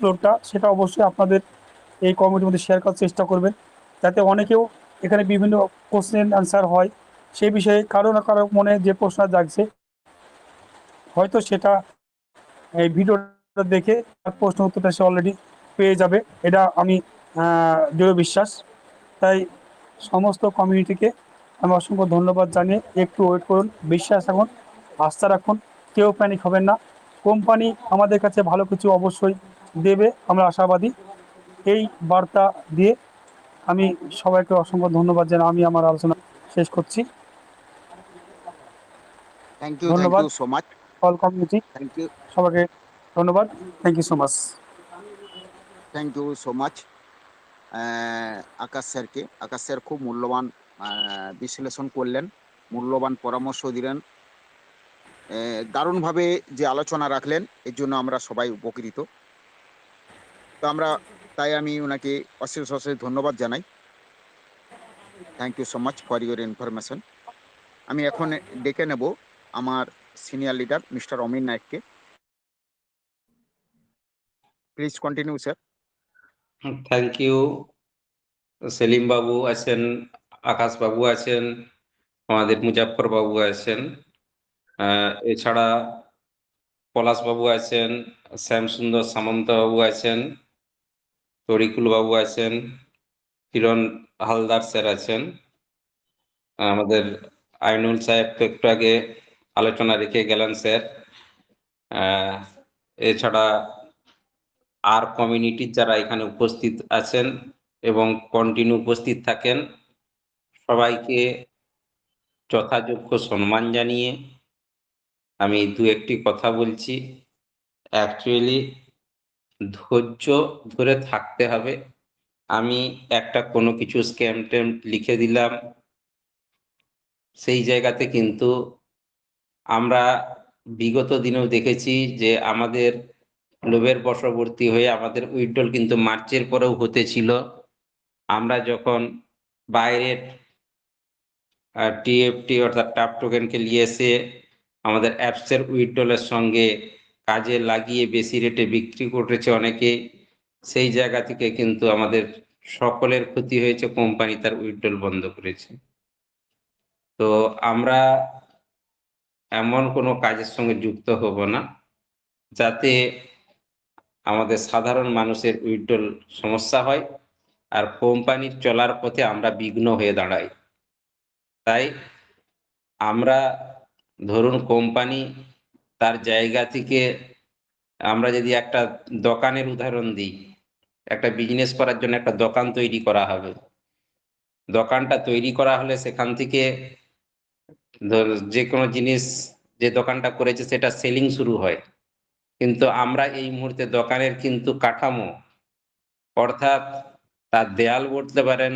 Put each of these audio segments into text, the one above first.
আপলোডটা সেটা অবশ্যই আপনাদের এই কমিটির মধ্যে শেয়ার করার চেষ্টা করবেন, যাতে অনেকেও এখানে বিভিন্ন কোশ্চেন অ্যান্সার হয় সেই বিষয়ে কারো না কারো মনে যে প্রশ্ন জাগছে হয়তো সেটা এই ভিডিওটা দেখে তার প্রশ্ন উত্তরটা সে অলরেডি পেয়ে যাবে, এটা আমি দৃঢ় বিশ্বাস। তাই সমস্ত কমিউনিটিকে আমি অসংখ্য ধন্যবাদ জানিয়ে একটু ওয়েট করুন, বিশ্বাস রাখুন, আস্থা রাখুন, কেউ প্যানিক হবেন না। কোম্পানি আমাদের কাছে ভালো কিছু অবশ্যই দেবে, আমরা আশাবাদী। এই বার্তা দিয়ে আমি সবাইকে অসংখ্য ধন্যবাদ জানাই, আমি আমার আলোচনা শেষ করছি। থ্যাংক ধন্যবাদ you so much. All community, thank you সবাইকে ধন্যবাদ। Thank you so much. Thank you so much Akash sir খুব মূল্যবান বিশ্লেষণ করলেন, মূল্যবান পরামর্শ দিলেন, দারুণভাবে যে আলোচনা রাখলেন এর জন্য আমরা সবাই উপকৃত। তো তাই আমি ওনাকে অশেষ অশেষ ধন্যবাদ জানাই। Thank you so much for your information. আমি এখন ডেকে নেব আমার সিনিয়র লিডার মিস্টার অমিন নায়ককে। Please continue sir. Thank you. Selim babu আছেন, আকাশ বাবু আছেন, আমাদের মুজাফফর বাবু আছেন, এছাড়া পলাশ বাবু আছেন, শ্যামসুন্দর সামন্ত বাবু আছেন, তরিকুল বাবু আছেন, কিরণ হালদার স্যার আছেন, আমাদের আইনুল সাহেব তো একটু আগে আলোচনা রেখে গেলেন স্যার। এছাড়া আর কমিউনিটির যারা এখানে উপস্থিত আছেন এবং কন্টিনিউ উপস্থিত থাকেন, সবাইকে যথাযোগ্য সম্মান জানিয়ে আমি দু একটি কথা বলছি। অ্যাকচুয়ালি ধৈর্য ধরে থাকতে হবে। আমি একটা কোনো কিছু স্ক্যাম ট্যাম লিখে দিলাম, সেই জায়গাতে কিন্তু আমরা বিগত দিনেও দেখেছি যে আমাদের লোভের বশবর্তী হয়ে আমাদের উইথড্রল কিন্তু মার্চের পরেও হতেছিল। আমরা যখন বাইরের টিএফটি অর্থাৎ টাপ টোকেনকে নিয়ে এসে আমাদের অ্যাপসের উইথড্রলের সঙ্গে কাজে লাগিয়ে বেশি রেটে বিক্রি করেছে অনেকে, সেই জায়গা থেকে কিন্তু আমাদের সকলের ক্ষতি হয়েছে, কোম্পানি তার উইথড্রল বন্ধ করেছে। তো আমরা এমন কোনো কাজের সঙ্গে যুক্ত হব না যাতে আমাদের সাধারণ মানুষের উইথড্রল সমস্যা হয় আর কোম্পানির চলার পথে আমরা বিঘ্ন হয়ে দাঁড়াই। তাই আমরা ধরুন কোম্পানি তার জায়গা থেকে, আমরা যদি একটা দোকানের উদাহরণ দিই, একটা বিজনেস করার জন্য একটা দোকান তৈরি করা হবে। দোকানটা তৈরি করা হলে সেখান থেকে যে কোনো জিনিস যে দোকানটা করেছে সেটা সেলিং শুরু হয়। কিন্তু আমরা এই মুহূর্তে দোকানের কিন্তু কাঠামো অর্থাৎ তার দেয়াল বলতে পারেন,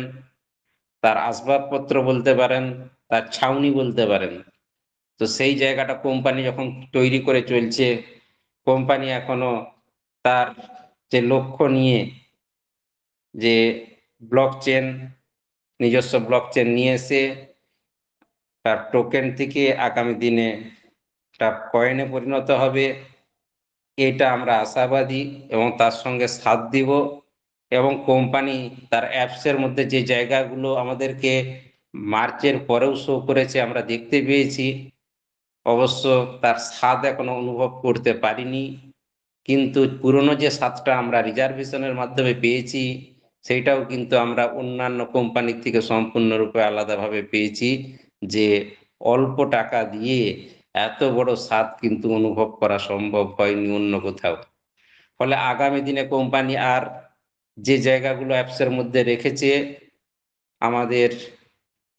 তার আসবাবপত্র বলতে পারেন, তার ছাউনি বলতে পারেন, তো সেই জায়গাটা কোম্পানি যখন তৈরি করে চলছে, কোম্পানি এখনো তার যে লক্ষ্য নিয়ে যে ব্লক চেন, নিজস্ব ব্লক চেন নিয়ে এসে তার টোকেন থেকে আগামী দিনে তার কয়েনে পরিণত হবে, এটা আমরা আশাবাদী এবং তার সঙ্গে সাথ দিব। এবং কোম্পানি তার অ্যাপসের মধ্যে যে জায়গাগুলো আমাদেরকে মার্চের পরেও শো করেছে আমরা দেখতে পেয়েছি, অবশ্য তার স্বাদ এখনো অনুভব করতে পারিনি, কিন্তু পুরনো যে স্বাদটা আমরা রিজার্ভেশনের মাধ্যমে পেয়েছি সেইটাও কিন্তু আমরা অন্যান্য কোম্পানির থেকে সম্পূর্ণরূপে আলাদাভাবে পেয়েছি, যে অল্প টাকা দিয়ে এত বড় স্বাদ কিন্তু অনুভব করা সম্ভব হয়নি অন্য কোথাও। ফলে আগামী দিনে কোম্পানি আর যে জায়গাগুলো অ্যাপসের মধ্যে রেখেছে আমাদের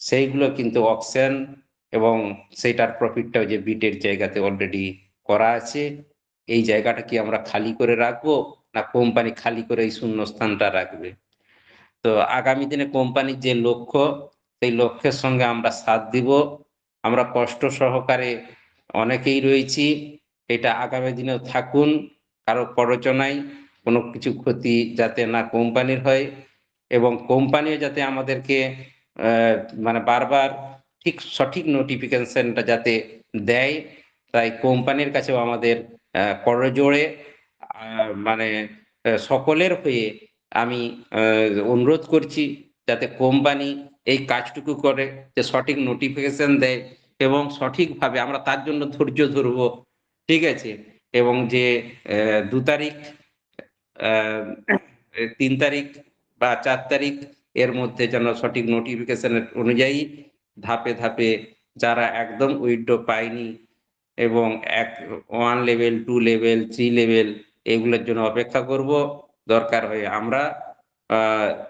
সেইগুলো কিন্তু অকশন এবং সেইটার প্রফিটটাও যে বিটের জায়গাতে অলরেডি করা আছে, এই জায়গাটা কি আমরা খালি করে রাখবো না কোম্পানি খালি করে এই শূন্যস্থানটা রাখবে? তো আগামী দিনে কোম্পানির যে লক্ষ্য, সেই লক্ষ্যের সঙ্গে আমরা সাথ দিব। আমরা কষ্ট সহকারে অনেকেই রয়েছি, এটা আগামী দিনেও থাকুন, কারো প্ররোচনায় কোনো কিছু ক্ষতি যাতে না কোম্পানির হয় এবং কোম্পানিও যাতে আমাদেরকে মানে বারবার ঠিক সঠিক নোটিফিকেশনটা যাতে দেয়, তাই কোম্পানির কাছেও আমাদের করজোড়ে মানে সকলের হয়ে আমি অনুরোধ করছি যাতে কোম্পানি এই কাজটুকু করে, যে সঠিক নোটিফিকেশন দেয় এবং সঠিকভাবে আমরা তার জন্য ধৈর্য ধরবো, ঠিক আছে? এবং যে ২ তারিখ, ৩ তারিখ বা ৪ তারিখ এর মধ্যে যেন সঠিক নোটিফিকেশনের অনুযায়ী ধাপে ধাপে যারা একদম উইথড্র পায়নি এবং 1 লেভেল, 2 লেভেল, 3 লেভেল এগুলোর জন্য অপেক্ষা করব। দরকার হয়ে আমরা আ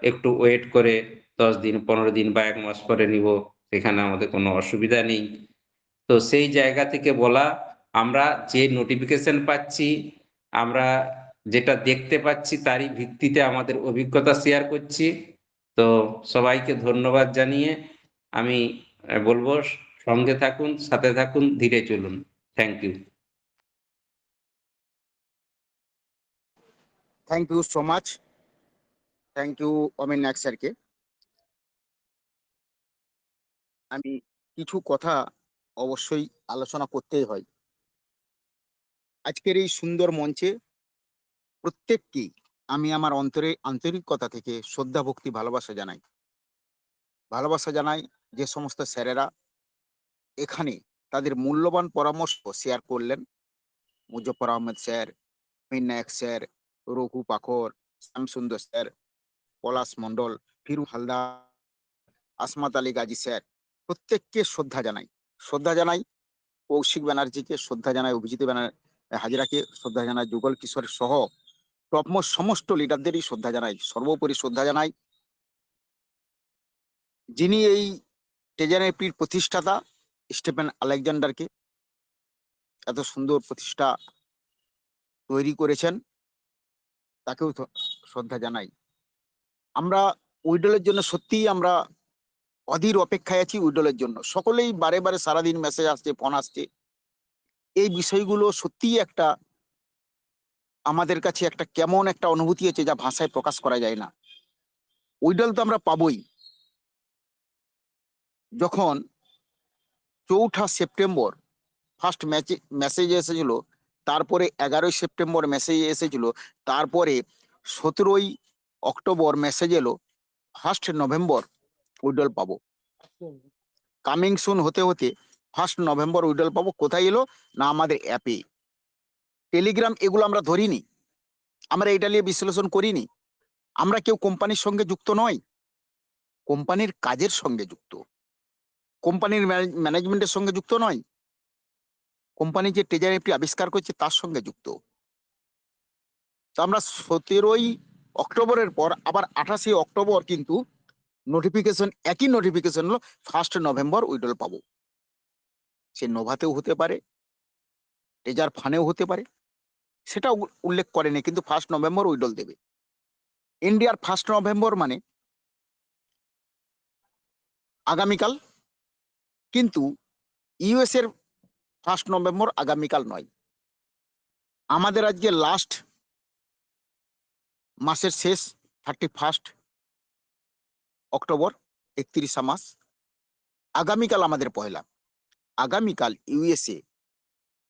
একটু ওয়েট করে ১০ দিন, ১৫ দিন বা ১ মাস পরে নিব। সেখানে আমাদের কোনো অসুবিধা নেই। তো সেই জায়গা থেকে বলা, আমরা যে নোটিফিকেশন পাচ্ছি, আমরা যেটা দেখতে পাচ্ছি তারই ভিত্তিতে আমাদের অভিজ্ঞতা শেয়ার করছি। তো সবাইকে ধন্যবাদ জানিয়ে আমি বলব, সঙ্গে থাকুন, সাথে থাকুন, ধীরে চলুন। Thank you. Thank you so much. Thank you Amin Nayak স্যারকে। আমি কিছু কথা অবশ্যই আলোচনা করতেই হয়। আজকের এই সুন্দর মঞ্চে প্রত্যেককেই আমি আমার অন্তরে আন্তরিকতা থেকে শ্রদ্ধা, ভক্তি, ভালোবাসা জানাই। ভালোবাসা জানাই যে সমস্ত স্যারেরা এখানে তাদের মূল্যবান পরামর্শ শেয়ার করলেন। মুজফফর আহমেদ স্যার, অমিন নায়ক স্যার, রঘু পাখর, শ্যামসুন্দর স্যার, পলাশ মণ্ডল, ফিরু হালদার, আসমাত আলী গাজী স্যার, প্রত্যেককে শ্রদ্ধা জানাই। শ্রদ্ধা জানাই কৌশিক ব্যানার্জিকে, শ্রদ্ধা জানাই অভিজিৎ হাজরাকে, শ্রদ্ধা জানাই যুগল কিশোর সহ টপমোস্ট সমস্ত লিডারদেরই শ্রদ্ধা জানাই। সর্বোপরি শ্রদ্ধা জানাই যিনি এই টেজারএপির প্রতিষ্ঠাতা স্টিফেন আলেকজান্ডারকে, এত সুন্দর প্রতিষ্ঠা তৈরি করেছেন, তাকেও শ্রদ্ধা জানাই। আমরা উইডলের জন্য সত্যিই আমরা অধীর অপেক্ষায় আছি। উইডলের জন্য সকলেই বারে বারে সারাদিন মেসেজ আসছে, ফোন আসছে। এই বিষয়গুলো সত্যিই একটা আমাদের কাছে একটা কেমন একটা অনুভূতি আছে যা ভাষায় প্রকাশ করা যায় না। উইডল তো আমরা পাবোই। যখন ৪ঠা সেপ্টেম্বর ফার্স্ট মেসেজ এসেছিল, তারপরে ১১ই সেপ্টেম্বর মেসেজ এসেছিল, তারপরে ১৭ই অক্টোবর মেসেজ এলো, 1 নভেম্বর উইডল পাবো। কামিং সুন হতে হতে 1 নভেম্বর উইডল পাবো। কোথায় এলো না, আমাদের অ্যাপে। টেলিগ্রাম এগুলো আমরা ধরিনি, আমরা এটা নিয়ে বিশ্লেষণ করিনি। আমরা কেউ কোম্পানির সঙ্গে যুক্ত নয়, কোম্পানির কাজের সঙ্গে যুক্ত, কোম্পানির ম্যানেজমেন্টের সঙ্গে যুক্ত নয়, কোম্পানি যে ট্রেজার অ্যাপটি আবিষ্কার করছে তার সঙ্গে যুক্ত। তো আমরা ১৭ই অক্টোবরের পর আবার ২৮শে অক্টোবর কিন্তু নোটিফিকেশন, একই নোটিফিকেশন হলো 1 নভেম্বর উইডল পাবো। সে নোভাতেও হতে পারে, ট্রেজার ফানেও হতে পারে, সেটা উল্লেখ করেনি, কিন্তু 1 নভেম্বর উইডল দেবে। ইন্ডিয়ার 1 নভেম্বর মানে আগামীকাল, কিন্তু ইউএস এর 1 নভেম্বর আগামীকাল নয়। আমাদের আজকে লাস্ট মাসের শেষ 31 অক্টোবর, 31 মাস। আগামীকাল আমাদের পয়লা, আগামীকাল ইউএসএ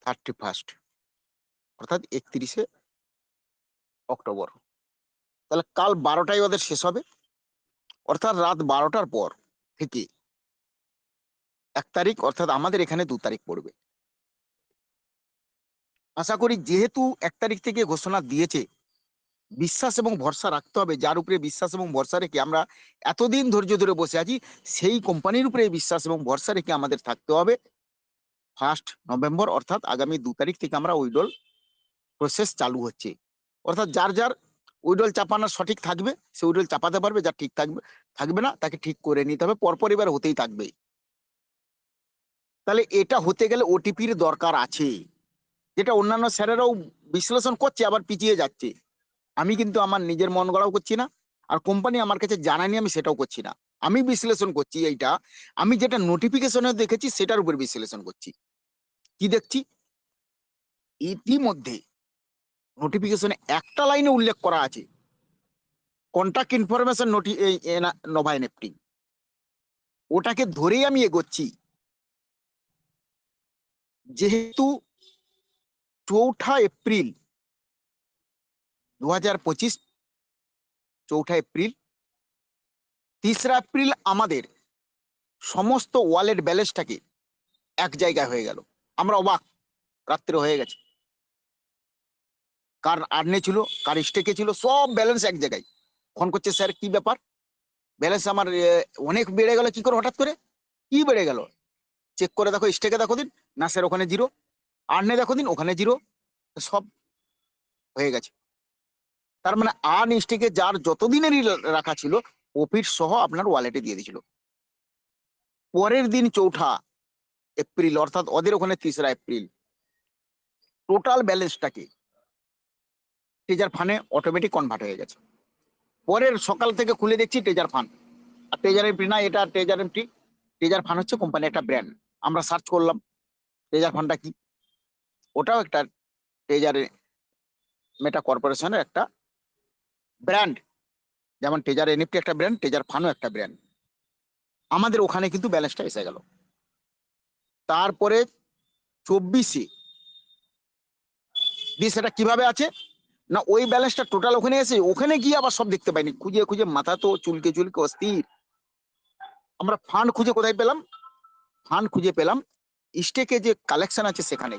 31, অর্থাৎ 31শে অক্টোবর। তাহলে কাল 12টায় ওদের শেষ হবে, অর্থাৎ রাত 12টার পর থেকে 1 তারিখ, অর্থাৎ আমাদের এখানে 2 তারিখ পড়বে। আশা করি যেহেতু 1 তারিখ থেকে ঘোষণা দিয়েছে, বিশ্বাস এবং ভরসা রাখতে হবে। যার উপরে বিশ্বাস এবং ভরসা রেখে আমরা এতদিন ধৈর্য ধরে বসে আছি, সেই কোম্পানির উপরে বিশ্বাস এবং ভরসা রেখে আমাদের থাকতে হবে। 1 নভেম্বর অর্থাৎ আগামী 2 তারিখ থেকে আমরা উইডল প্রসেস চালু হচ্ছে। অর্থাৎ যার যার উইডল চাপানোর সঠিক থাকবে সে উইডল চাপাতে পারবে, যার ঠিক থাকবে না তাকে ঠিক করে নিতে হবে, পরপর এবার হতেই থাকবে। তাহলে এটা হতে গেলে ওটিপির দরকার আছে, যেটা অন্যান্য স্যারেরাও বিশ্লেষণ করছে, আবার পিছিয়ে যাচ্ছে। আমি কিন্তু আমার নিজের মন গড়াও করছি না, আর কোম্পানি আমার কাছে জানায়নি আমি সেটাও করছি না। আমি বিশ্লেষণ করছি এইটা, আমি যেটা নোটিফিকেশনে দেখেছি সেটার উপর বিশ্লেষণ করছি। কি দেখছি, ইতিমধ্যে নোটিফিকেশনে একটা লাইনে উল্লেখ করা আছে কন্টাক্ট ইনফরমেশন নোভা এনএফটি। ওটাকে ধরেই আমি এগোচ্ছি। যেহেতু 4ঠা এপ্রিল 2025 4 এপ্রিল, 3 এপ্রিল আমাদের সমস্ত ওয়ালেট ব্যালেন্সটাকে এক জায়গায় হয়ে গেল। আমরা অবাক, রাত্রে হয়ে গেছে। কার আর্নে ছিল, কার স্টেকে ছিল, সব ব্যালেন্স এক জায়গায়। ফোন করছে, স্যার কি ব্যাপার, ব্যালেন্স আমার অনেক বেড়ে গেল কি করে, হঠাৎ করে কি বেড়ে গেল? চেক করে দেখো, স্টেকে দেখো দিন, না স্যার ওখানে জিরো। আর্নে দেখো দিন, ওখানে জিরো। সব হয়ে গেছে। তার মানে আর্ন স্টেকে যার যতদিনেরই রাখা ছিল প্রফিট সহ আপনার ওয়ালেটে দিয়ে দিয়েছিল। পরের দিন 4 এপ্রিল, অর্থাৎ ওদের ওখানে 3 এপ্রিল, টোটাল ব্যালেন্সটাকে ট্রেজার ফান্ডে অটোমেটিক কনভার্ট হয়ে গেছে। পরের সকাল থেকে খুলে দেখছি ট্রেজার ফান্ড। আর ট্রেজার এমটি না, এটা ট্রেজার এমটি। ট্রেজার ফান্ড হচ্ছে কোম্পানি একটা ব্র্যান্ড। আমরা সার্চ করলাম ট্রেজার ফান্ডটা কি, ওটাও একটা ট্রেজারে মেটা কর্পোরেশনের একটা ব্র্যান্ড। যেমন ট্রেজার এনএফটি একটা ব্র্যান্ড, ট্রেজার ফান্ডও একটা ব্র্যান্ড। আমাদের ওখানে কিন্তু ব্যালেন্সটা এসে গেল। তারপরে 24-এ দিয়ে সেটা কিভাবে আছে না, ওই ব্যালেন্সটা টোটাল ওখানে এসে ওখানে গিয়ে আবার সব দেখতে পাইনি, খুঁজে খুঁজে মাথা তো চুলকে চুলকে অস্থির। আমরা ফান্ড খুঁজে কোথায় পেলাম? ফান্ড খুঁজে পেলাম স্টেকে যে কালেকশন আছে সেখানে।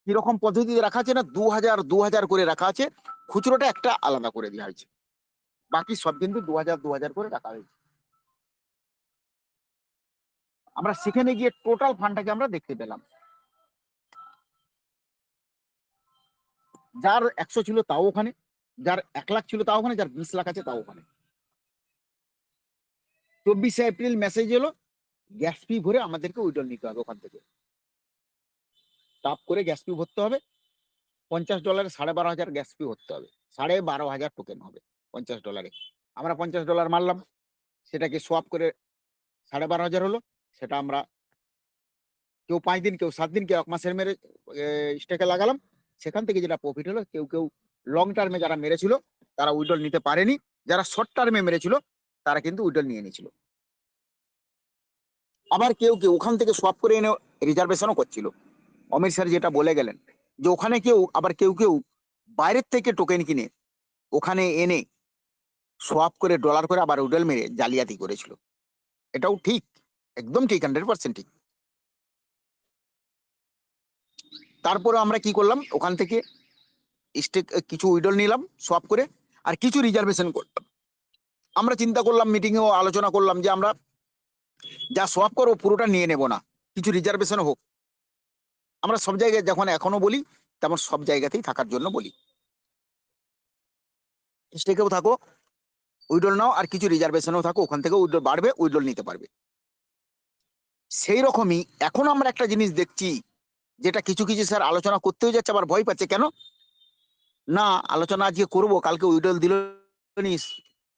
কিরকম পদ্ধতিতে রাখা আছে না, 2000 করে রাখা আছে। খুচরোটা একটা আলাদা করে দেওয়া হয়েছে, বাকি সব কিন্তু 2000 করে রাখা হয়েছে। আমরা সেখানে গিয়ে টোটাল ফান্ডটাকে আমরা দেখতে পেলাম। যার 100 ছিল তাও ওখানে, যার 1 লাখ ছিল তাও ওখানে, যার 20 লাখ আছে তাও ওখানে। 24 এপ্রিল মেসেজ এলো, গ্যাস ফি ভরে আমাদেরকে উইড্রল নিতে হবে ওখান থেকে। টাপ করে গ্যাস ফি ভরতে হবে। $50 $12,500 গ্যাস ফি ভরতে হবে। $12,500 টোকেন হবে $50। আমরা $50 মারলাম, সেটাকে সোয়াপ করে 12,500 হলো। সেটা আমরা কেউ 5 দিন, কেউ 7 দিন, কেউ 1 মাসের মেরে স্টেকে লাগালাম। সেখান থেকে যেটা প্রফিট হলো, কেউ কেউ লং টার্মে যারা মেরেছিল তারা উইড্রল নিতে পারেনি, যারা শর্ট টার্মে মেরেছিল তারা কিন্তু উইড্রল নিয়ে নিয়েছিল। আবার কেউ কেউ ওখান থেকে সোয়াপ করে এনে রিজার্ভেশনও করছিল। অমির স্যার যেটা বলে গেলেন যে ওখানে কেউ কেউ বাইরের থেকে টোকেন কিনে ওখানে এনে সোয়াপ করে ডলার করে আবার উইড্রল মেরে জালিয়াতি করেছিল। এটাও ঠিক, একদম ঠিক, 100% ঠিক। তারপরে আমরা কি করলাম, ওখান থেকে স্টেক কিছু উইড্রল নিলাম সোয়াপ করে, আর কিছু রিজার্ভেশন করলাম। আমরা চিন্তা করলাম, মিটিংয়েও আলোচনা করলাম যে আমরা যা সোয়াপ করবো পুরোটা নিয়ে নেব না, কিছু রিজার্ভেশন হোক। আমরা সব জায়গায় যখন এখনো বলি তেমন সব জায়গাতেই থাকার জন্য বলি, স্টেকেও থাকো, উইড্রল নাও, আর কিছু রিজার্ভেশনও থাকো, ওখান থেকে উইড্রল বাড়বে, উইড্রল নিতে পারবে। সেই রকমই এখন আমরা একটা জিনিস দেখছি, যেটা কিছু কিছু স্যার আলোচনা করতেও যাচ্ছে আবার ভয় পাচ্ছে। কেন না, আলোচনা আজকে করবো, কালকে উইড্রল দিল নিস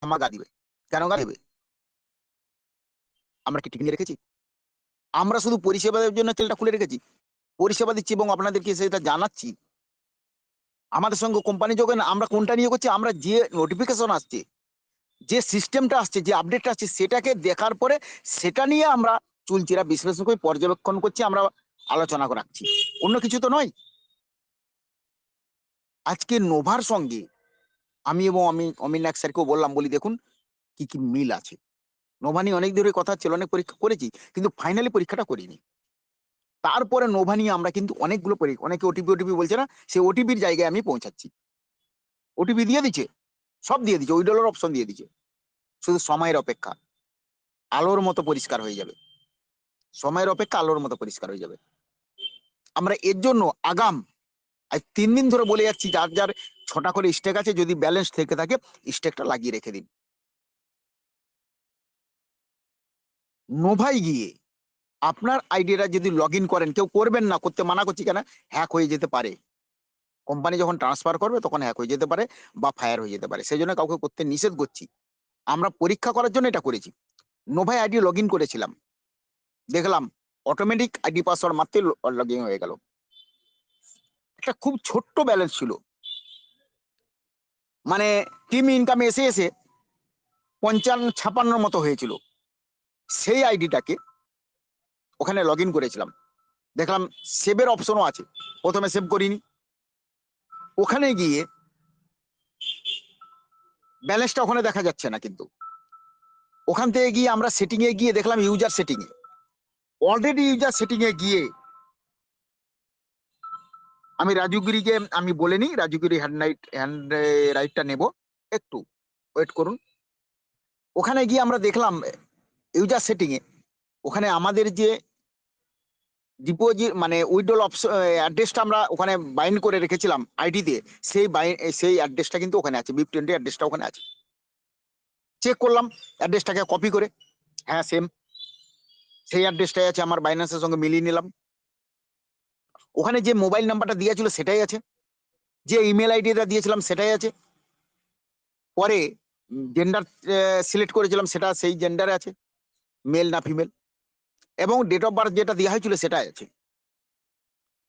আমার গা দিবে। কেন গা দেবে? আমরা কি ঠিক নিয়ে রেখেছি? আমরা শুধু পরিষেবা দেওয়ার জন্য তেলটা খুলে রেখেছি, পরিষেবা দিচ্ছি এবং আপনাদেরকে সেটা জানাচ্ছি। আমাদের সঙ্গে কোম্পানি যোগে না, আমরা কোনটা নিয়ে করছি, আমরা যে নোটিফিকেশন আসছে, যে সিস্টেমটা আসছে, যে আপডেটটা আসছে, সেটাকে দেখার পরে সেটা নিয়ে আমরা চুলচিরা বিশ্লেষণ করে পর্যবেক্ষণ করছি, আমরা আলোচনা রাখছি, অন্য কিছু তো নয়। আজকে নোভার সঙ্গে আমি অমিন নায়ক স্যারকেও বললাম, বলি দেখুন কি কি মিল আছে। নোভা নিয়ে অনেক দূরে কথা ছিল, অনেক পরীক্ষা করেছি, কিন্তু ফাইনালি পরীক্ষাটা করিনি। তারপরে নোভা নিয়ে আমরা কিন্তু অনেকগুলো পরীক্ষা, অনেকে ওটিপি বলছে না, সেই ওটিপির জায়গায় আমি পৌঁছাচ্ছি। ওটিপি দিয়ে দিচ্ছে, সব দিয়ে দিচ্ছে, উইড্রলের অপশন দিয়ে দিচ্ছে, শুধু সময়ের অপেক্ষা। আলোর মতো পরিষ্কার হয়ে যাবে, সময়ের অপেক্ষা আলোর মতো পরিষ্কার হয়ে যাবে। আমরা এর জন্য আগাম আজ 3 দিন ধরে বলে যাচ্ছি, যার যার 6টা করে স্টেক আছে, যদি ব্যালেন্স থেকে থাকে স্টেকটা লাগিয়ে রেখে দিন। নোভাই গিয়ে আপনার আইডিটা যদি লগ ইন করেন, কেউ করবেন না, করতে মানা করছি কেন, হ্যাক হয়ে যেতে পারে। কোম্পানি যখন ট্রান্সফার করবে তখন হ্যাক হয়ে যেতে পারে বা ফায়ার হয়ে যেতে পারে, সেই জন্য কাউকে করতে নিষেধ করছি। আমরা পরীক্ষা করার জন্য এটা করেছি। নোভাই আইডি লগ ইন করেছিলাম, দেখলাম অটোমেটিক আইডি পাসওয়ার্ড মারতে লগ ইন হয়ে গেল। একটা খুব ছোট্ট ব্যালেন্স ছিল, মানে টিম ইনকাম এসে এসে 55-56 মতো হয়েছিল। সেই আইডিটাকে ওখানে লগ ইন করেছিলাম, দেখলাম সেভের অপশনও আছে, প্রথমে সেভ করিনি, ওখানে গিয়ে ব্যালেন্সটা ওখানে দেখা যাচ্ছে না, কিন্তু ওখান থেকে গিয়ে আমরা সেটিং এ গিয়ে দেখলাম ইউজার সেটিং এ, অলরেডি ইউজার সেটিং এ গিয়ে আমি রাজুগিরিকে আমি বলে নিই, রাজুগিরি হ্যান্ড রাইটটা নেব, একটু ওয়েট করুন। ওখানে গিয়ে আমরা দেখলাম ইউজার সেটিং এ ওখানে আমাদের যে ডিপোজিট মানে উইথড্রল অ্যাড্রেসটা আমরা ওখানে বাইন্ড করে রেখেছিলাম আইডি দিয়ে, সেই অ্যাড্রেসটা কিন্তু ওখানে আছে, BIP20 অ্যাড্রেসটা ওখানে আছে। চেক করলাম অ্যাড্রেসটাকে কপি করে, হ্যাঁ সেম সেই অ্যাড্রেসটাই আছে, আমার বাইন্যান্সের সঙ্গে মিলিয়ে নিলাম। ওখানে যে মোবাইল নাম্বারটা দিয়েছিল সেটাই আছে, যে ইমেল আইডিটা দিয়েছিলাম সেটাই আছে, পরে জেন্ডার সিলেক্ট করেছিলাম সেটা সেই জেন্ডারে আছে, মেল না ফিমেল, এবং ডেট অফ বার্থ যেটা দেওয়া হয়েছিল সেটাই আছে।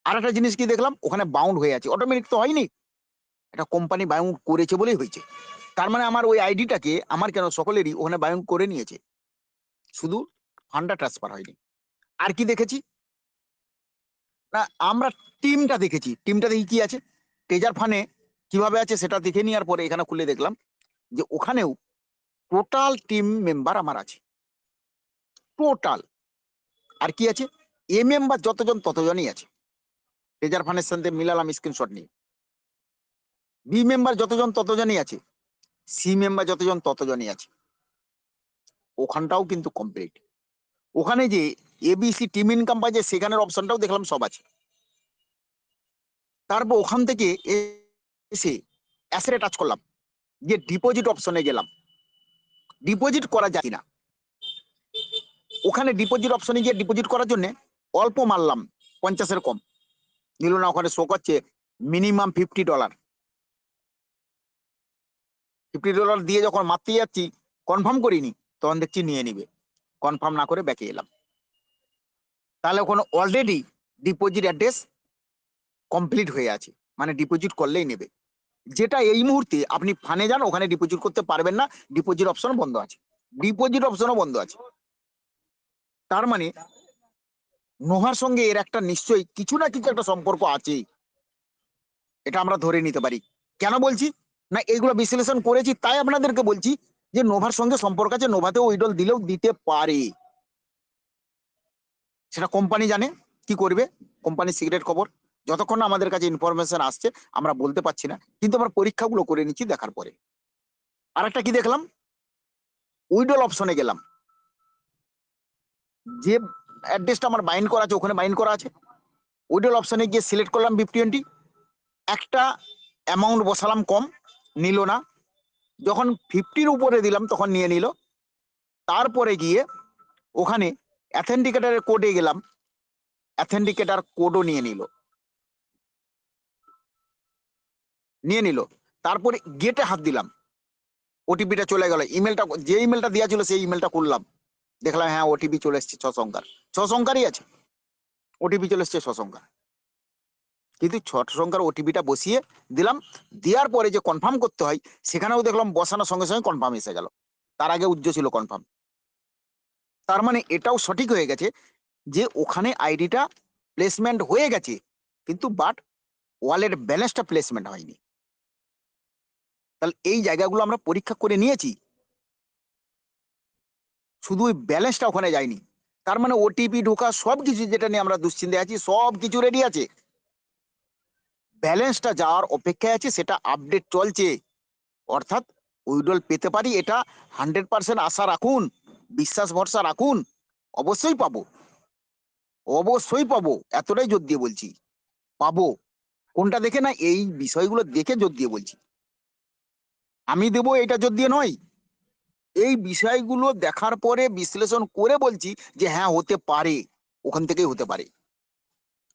আর একটা জিনিস কি দেখলাম, ওখানে বাউন্ড হয়ে আছে, অটোমেটিক তো হয়নি, এটা কোম্পানি বাউন্ড করেছে বলেই হয়েছে। তার মানে আমার ওই আইডিটাকে, আমার কেন সকলেরই ওখানে বাউন্ড করে নিয়েছে, শুধু ফান্ডটা ট্রান্সফার হয়নি। আর কি দেখেছি না, আমরা টিমটা দেখেছি, টিমটা দেখি কি আছে, ট্রেজার ফান্ডে কিভাবে আছে সেটা দেখে নেওয়ার পরে এখানে খুলে দেখলাম যে ওখানেও টোটাল টিম মেম্বার আমার আছে, টোটাল। আর কি আছে, এ মেম্বার যতজন ততজনই আছে, ট্রেজার ফান্ডের সাথে মিলালাম স্ক্রিনশট নিয়ে। বি মেম্বার যতজন ততজনই আছে, সি মেম্বার যতজন ততজনই আছে। ওখানটাও কিন্তু কমপ্লিট। ওখানে যে ABC টিম ইনকাম পাই যে সেখানের অপশনটাও দেখলাম সব আছে। তারপর ওখান থেকে এসে অ্যাসেটে টাচ করলাম, যে ডিপোজিট অপশনে গেলাম, ডিপোজিট করা যায় না। ওখানে ডিপোজিট অপশনে গিয়ে ডিপোজিট করার জন্য অল্প মারলাম, 50-এর কম নিল না, ওখানে শো করছে মিনিমাম $50। $50 দিয়ে যখন মারতে যাচ্ছি, কনফার্ম করিনি, তখন দেখছি নিয়ে নিবে, কনফার্ম না করে ব্যাকে এলাম। তাহলে ওখানে অলরেডি ডিপোজিট অ্যাড্রেস কমপ্লিট হয়ে আছে, মানে ডিপোজিট করলেই নেবে। যেটা এই মুহূর্তে আপনি ফানে যান, ওখানে ডিপোজিট করতে পারবেন না, ডিপোজিট অপশন বন্ধ আছে, ডিপোজিট অপশনও বন্ধ আছে। তার মানে নোভার সঙ্গে এর একটা নিশ্চয়ই কিছু না কিছু একটা সম্পর্ক আছে, এটা আমরা ধরে নিতে পারি। কেন বলছি না, এইগুলো বিশ্লেষণ করেছি তাই আপনাদেরকে বলছি যে নোভার সঙ্গে সম্পর্ক আছে, নোভাতেও উইড্রল দিলেও দিতে পারে, সেটা কোম্পানি জানে কি করবে, কোম্পানির সিক্রেট খবর, যতক্ষণ না আমাদের কাছে ইনফরমেশন আসছে আমরা বলতে পারছি না, কিন্তু আমরা পরীক্ষাগুলো করে নিচ্ছি দেখার পরে। আর একটা কি দেখলাম, উইড্রল অপশনে গেলাম, যে অ্যাড্রেসটা আমার বাইন্ড করা আছে ওখানে বাইন্ড করা আছে, উইড্রল অপশনে গিয়ে সিলেক্ট করলাম BIP20, একটা অ্যামাউন্ট বসালাম, কম নিল না, যখন 50-র উপরে দিলাম তখন নিয়ে নিল। তারপরে গিয়ে ওখানে অ্যাথেন্টিকেটারের কোডে গেলাম, অ্যাথেন্টিকেটার কোডও নিয়ে নিল। তারপরে গেটে হাত দিলাম, ওটিপিটা চলে গেল, ইমেলটা যে ইমেলটা দেওয়া ছিল সেই ইমেলটা করলাম, দেখলাম হ্যাঁ ওটিপি চলে এসছে 6 সংখ্যার, 6 সংখ্যারই আছে, ওটিপি চলে এসছে 6 সংখ্যার। কিন্তু 6 সংখ্যার ওটিপিটা বসিয়ে দিলাম, দেওয়ার পরে যে কনফার্ম করতে হয় সেখানেও দেখলাম বসানোর সঙ্গে সঙ্গে কনফার্ম এসে গেল, তার আগে উজ্জ্ব ছিল কনফার্ম। তার মানে এটাও সঠিক হয়ে গেছে যে ওখানে আইডিটা প্লেসমেন্ট হয়ে গেছে, কিন্তু বাট ওয়ালেট ব্যালেন্সটা প্লেসমেন্ট হয়নি। তাহলে এই জায়গাগুলো আমরা পরীক্ষা করে নিয়েছি, শুধু ওই ব্যালেন্সটা ওখানে যায়নি। তার মানে ওটিপি ঢোকা সবকিছু যেটা নিয়ে আমরা দুশ্চিন্তায় আছি সব কিছু রেডি আছে, ব্যালেন্সটা যাওয়ার অপেক্ষায় আছে, সেটা আপডেট চলছে। অর্থাৎ উইড্রল পেতে পারি, এটা 100% আশা রাখুন, বিশ্বাস ভরসা রাখুন, অবশ্যই পাবো, অবশ্যই পাবো, এতটাই জোর দিয়ে বলছি পাবো। কোনটা দেখে না, এই বিষয়গুলো দেখে জোর দিয়ে বলছি, আমি দেবো এটা জোর দিয়ে নয়, এই বিষয়গুলো দেখার পরে বিশ্লেষণ করে বলছি যে হ্যাঁ হতে পারে, ওখান থেকেই হতে পারে।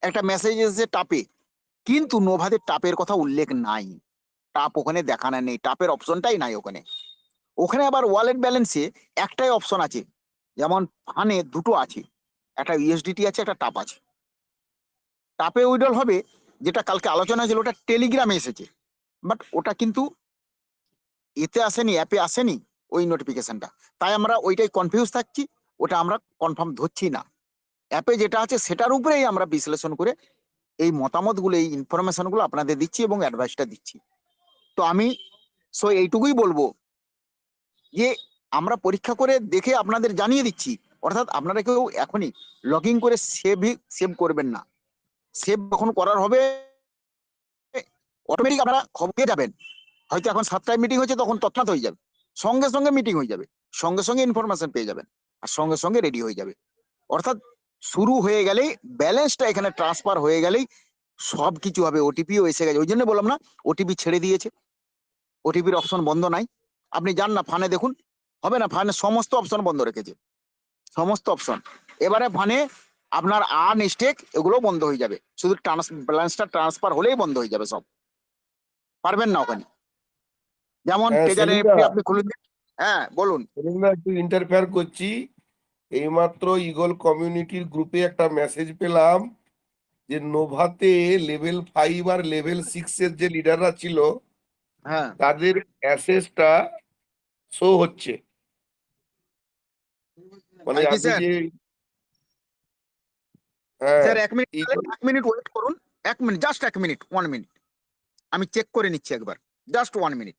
একটা মেসেজ এসেছে টাপে, কিন্তু নোভাতে টাপের কথা উল্লেখ নাই, টাপ ওখানে দেখানো নেই, টাপের অপশনটাই নাই ওখানে। ওখানে আবার ওয়ালেট ব্যালেন্সে একটাই অপশন আছে, যেমন ফানে দুটো আছে, একটা USDT আছে, একটা টাপ আছে। টাপে উইড্রল হবে, যেটা কালকে আলোচনা ছিল ওটা টেলিগ্রামে এসেছে, বাট ওটা কিন্তু এতে আসেনি, অ্যাপে আসেনি ওই নোটিফিকেশনটা, তাই আমরা ওইটাই কনফিউজ থাকছি, ওটা আমরা কনফার্ম ধরছি না। অ্যাপে যেটা আছে সেটার উপরেই আমরা বিশ্লেষণ করে এই মতামতগুলো, এই ইনফরমেশনগুলো আপনাদের দিচ্ছি এবং অ্যাডভাইসটা দিচ্ছি। তো আমি এইটুকুই বলবো যে আমরা পরীক্ষা করে দেখে আপনাদের জানিয়ে দিচ্ছি, অর্থাৎ আপনারা কেউ এখনই লগ ইন করে সেভ করবেন না। সেভ যখন করার হবে অটোমেটিক আপনারা খবর পেয়ে যাবেন। হয়তো এখন 7টায় মিটিং হচ্ছে, তখন তৎক্ষণাৎ হয়ে যাবে, সঙ্গে সঙ্গে মিটিং হয়ে যাবে, সঙ্গে সঙ্গে ইনফরমেশন পেয়ে যাবেন, আর সঙ্গে সঙ্গে রেডি হয়ে যাবে। অর্থাৎ শুরু হয়ে গেলেই, ব্যালেন্সটা এখানে ট্রান্সফার হয়ে গেলেই সব কিছু হবে। ওটিপিও এসে গেছে, ওই জন্য বললাম না ওটিপি ছেড়ে দিয়েছে, ওটিপির অপশন বন্ধ নাই। আপনি যান না ফানে দেখুন, হবে না, ফানে সমস্ত অপশন বন্ধ রেখেছে, সমস্ত অপশন। এবারে ফানে আপনার আনস্টেক এগুলো বন্ধ হয়ে যাবে, শুধু ব্যালেন্সটা ট্রান্সফার হলেই বন্ধ হয়ে যাবে সব, পারবেন না ওখানে। যেমন হ্যাঁ, ট্রেজার সেলিমদা, এনএফটি আপনি খুলুন। হ্যাঁ বলুন। সেলিমদা একটু ইন্টারফেয়ার করছি। এইমাত্র ইগল কমিউনিটির গ্রুপে একটা মেসেজ পেলাম যে নোভাতে লেভেল 5 আর লেভেল 6 এর যে লিডাররা ছিল হ্যাঁ তাদের অ্যাসেসটা শো হচ্ছে। মানে কি আপনি স্যার? যে হ্যাঁ স্যার 1 মিনিট, ইগল 1 মিনিট ওয়েট করুন, 1 মিনিট, জাস্ট 1 মিনিট, 1 মিনিট, আমি চেক করে নিচ্ছি একবার, জাস্ট 1 মিনিট।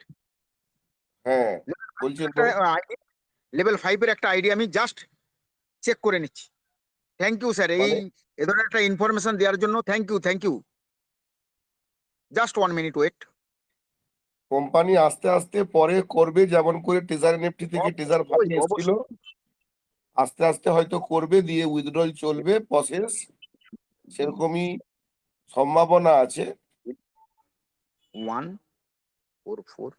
হ্যাঁ বলছেন তো। লেভেল 5 এর একটা আইডি আমি জাস্ট চেক করে নিচ্ছি। থ্যাংক ইউ স্যার, মানে এ ধরনের একটা ইনফরমেশন দেওয়ার জন্য thank you, thank you. Just 1 মিনিট ওয়েট। কোম্পানি আস্তে আস্তে পরে করবে, যেমন করে টেজার এনএফটি থেকে টেজার ফান্ড অবশ্যই এসেছিল, অবশ্যই। আস্তে আস্তে হয়তো করবে, দিয়ে উইথড্রল চলবে প্রসেস, সেরকমই সম্ভাবনা আছে। 144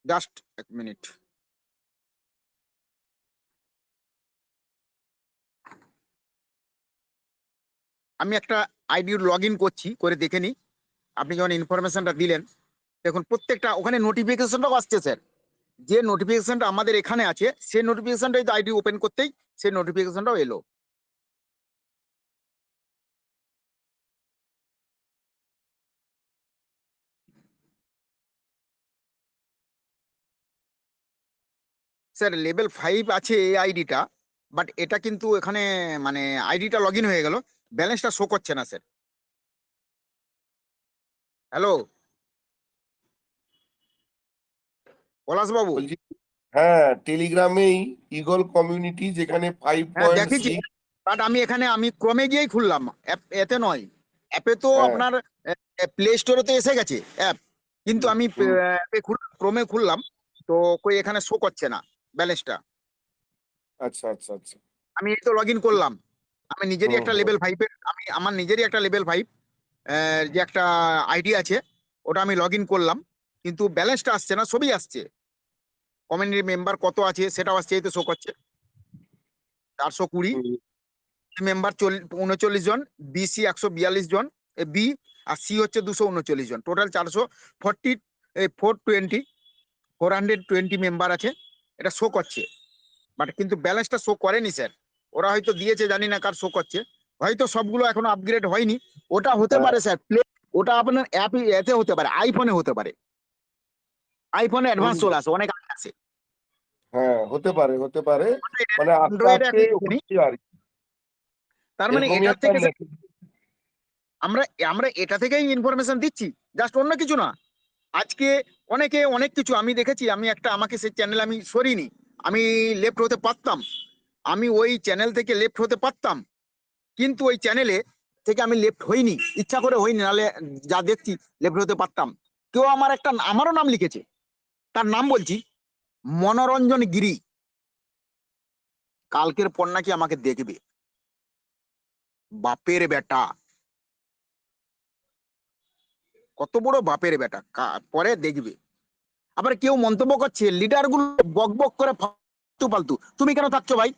জাস্ট 1 মিনিট। আমি একটা আইডি লগ ইন করছি, করে দেখে নি। আপনি যখন ইনফরমেশনটা দিলেন, দেখুন প্রত্যেকটা ওখানে নোটিফিকেশনটাও আসছে স্যার। যে নোটিফিকেশনটা আমাদের এখানে আছে, সেই নোটিফিকেশনটাই তো আইডি ওপেন করতেই সেই নোটিফিকেশনটাও এলো। স্যার লেভেল 5 আছে এই আইডিটা, বাট এটা কিন্তু এখানে মানে আইডিটা লগ ইন হয়ে গেল, ব্যালেন্সটা শো করছে না স্যার। হ্যালো পলাশ বাবু। বলছি হ্যাঁ, টেলিগ্রামেই ইগল কমিউনিটি যেখানে হ্যাঁ দেখেছি, 5.6। বাট আমি এখানে আমি ক্রমে গিয়েই খুললাম, এতে নয়। অ্যাপে তো হ্যাঁ আপনার প্লে স্টোরে তো এসে গেছে অ্যাপ, কিন্তু হুম, আমি হুম, ক্রমে খুললাম, তো কই এখানে শো করছে না ব্যালেন্সটা। আচ্ছা আচ্ছা আচ্ছা। আমি এই তো লগ ইন করলাম, আমি নিজেরই হুম একটা হুম লেভেল 5 এর, আমি আমার নিজেরই একটা লেভেল 5 যে একটা আইডি আছে, ওটা আমি লগ ইন করলাম, কিন্তু ব্যালেন্সটা আসছে না, সবই আসছে। কমিউনিটি মেম্বার কত আছে সেটাও আসছে, এই তো শো করছে 420 হুম, মেম্বার 39 জন, বিসি 142 জন, বি আর সি হচ্ছে 239 জন, টোটাল 420 মেম্বার আছে, এটা শো করছে। বাট কিন্তু ব্যালেন্সটা শো করেনি স্যার, ওরা হয়তো দিয়েছে জানি না কার শো করছে, হয়তো সবগুলো এখনো আপগ্রেড হয়নি। ওটা হতে হ্যাঁ পারে স্যার ওটা আপনার অ্যাপ এতে হতে পারে, আইফোনে হতে পারে, আইফোনে হুম, অ্যাডভান্স চলে আসে, অনেক আগে আসে। হ্যাঁ হতে পারে হতে পারে। মানে আস্তে অ্যান্ড্রয়েডে আস্তে এখন ঢোকেনি। হচ্ছে আর কি। তার মানে এরকমই এটার একটা থেকে মেসেজ। আমরা আমরা এটা থেকেই ইনফরমেশন দিচ্ছি, জাস্ট অন্য কিছু না। আজকে অনেকে অনেক কিছু আমি দেখেছি, আমি একটা আমাকে সেই চ্যানেল আমি সরিনি, আমি লেফট হতে পারতাম, আমি ওই চ্যানেল থেকে লেফট হতে পারতাম, কিন্তু ওই চ্যানেলে থেকে আমি লেফট হইনি, ইচ্ছা করে হইনি, নাহলে যা দেখছি লেফট হতে পারতাম। কেউ আমারও নাম লিখেছে, তার নাম বলছি মনোরঞ্জন গিরি, কালকের পর নাকি আমাকে দেখবে, বাপের বেটা, কত বড় বাপের বেটা, পরে দেখবে। আবার কেউ মন্তব্য করছে লিডার গুলো বক বক করে ফালতু ফালতু, তুমি কেন থাকছো ভাই?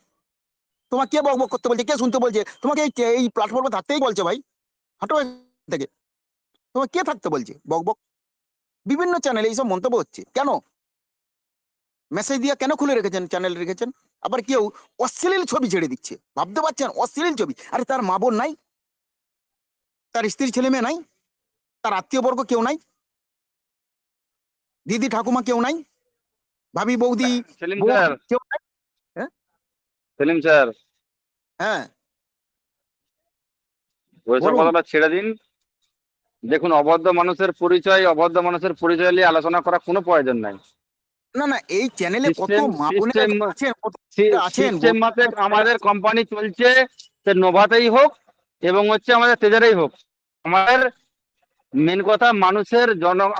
তোমাকে কে বক বক করতে বলছে, কে শুনতে বলছে তোমাকে? এই প্ল্যাটফর্মে থাকতেই বলছে ভাই, হাঁটো এখান থেকে। তোমাকে কে থাকতে বলছে বক বক? বিভিন্ন চ্যানেলে এইসব মন্তব্য হচ্ছে কেন? মেসেজ দিয়ে কেন খুলে রেখেছেন, চ্যানেল রেখেছেন? আবার কেউ অশ্লীল ছবি ছেড়ে দিচ্ছে, ভাবতে পারছেন? অশ্লীল ছবি, আরে তার মা বোন নাই, তার স্ত্রী ছেলে মেয়ে নাই, তার আত্মীয় বর্গ কেউ নাই, দিদি ঠাকুমা কেউ নাই, ভাবি বৌদি সেলিম বউ স্যার, কেউ নাই। হ্যাঁ সেলিম স্যার, হ্যাঁ ওইসব বলুন। কথাটা ছেড়ে দিন। দেখুন, অভদ্র মানুষের পরিচয় নিয়ে আলোচনা করার কোনো প্রয়োজন নাই। না না, এই চ্যানেলে কত সিস্টেম মা বোনেরা সিস্টেম আছেন, কত আছেন সিস্টেম মতে আমাদের কোম্পানি চলছে, সে নোভাতেই হোক এবং হচ্ছে আমাদের তেজারেই হোক। আমাদের মেন কথা,